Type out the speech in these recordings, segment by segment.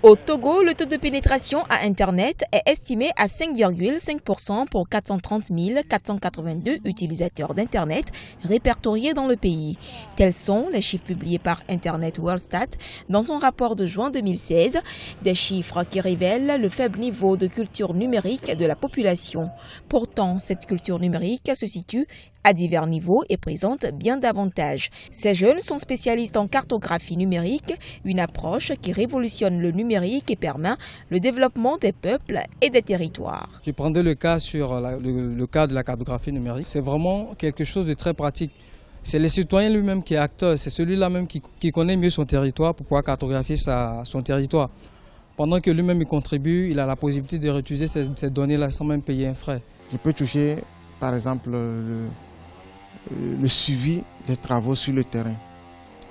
Au Togo, le taux de pénétration à Internet est estimé à 5,5% pour 430 482 utilisateurs d'Internet répertoriés dans le pays. Tels sont les chiffres publiés par Internet Worldstat dans son rapport de juin 2016, des chiffres qui révèlent le faible niveau de culture numérique de la population. Pourtant, cette culture numérique se situe à divers niveaux et présente bien davantage. Ces jeunes sont spécialistes en cartographie numérique, une approche qui révolutionne le numérique et permet le développement des peuples et des territoires. Je prendrai le cas sur le cas de la cartographie numérique. C'est vraiment quelque chose de très pratique. C'est le citoyen lui-même qui est acteur, c'est celui-là même qui connaît mieux son territoire pour pouvoir cartographier son territoire. Pendant que lui-même il contribue, il a la possibilité de réutiliser ces données-là sans même payer un frais. Je peux toucher par exemple le suivi des travaux sur le terrain.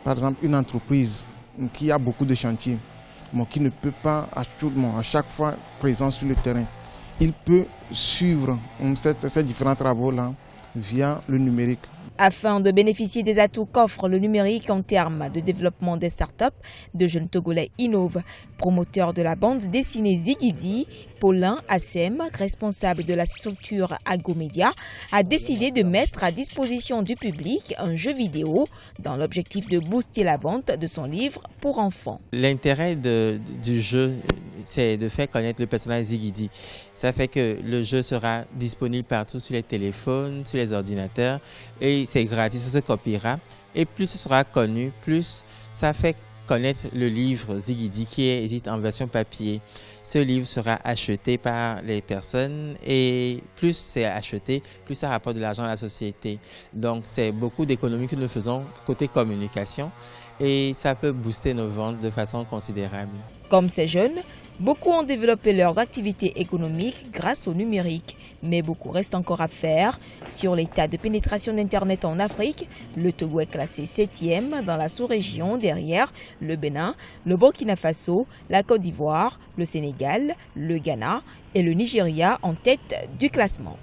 Par exemple, une entreprise qui a beaucoup de chantiers, mais qui ne peut pas à chaque fois présent sur le terrain, il peut suivre ces différents travaux-là via le numérique. Afin de bénéficier des atouts qu'offre le numérique en termes de développement des startups, de jeunes Togolais innovent. Promoteur de la bande dessinée Zigidi, Paulin Assem, responsable de la structure Agomedia, a décidé de mettre à disposition du public un jeu vidéo dans l'objectif de booster la vente de son livre pour enfants. L'intérêt du jeu, c'est de faire connaître le personnage Zigidi. Ça fait que le jeu sera disponible partout sur les téléphones, sur les ordinateurs et c'est gratuit, ça se copiera. Et plus ce sera connu, plus ça fait connaître le livre Zigidi qui existe en version papier. Ce livre sera acheté par les personnes et plus c'est acheté, plus ça rapporte de l'argent à la société. Donc c'est beaucoup d'économies que nous faisons côté communication et ça peut booster nos ventes de façon considérable. Comme ces jeunes, beaucoup ont développé leurs activités économiques grâce au numérique. Mais beaucoup reste encore à faire. Sur l'état de pénétration d'Internet en Afrique, le Togo est classé 7e dans la sous-région derrière le Bénin, le Burkina Faso, la Côte d'Ivoire, le Sénégal, le Ghana et le Nigeria en tête du classement.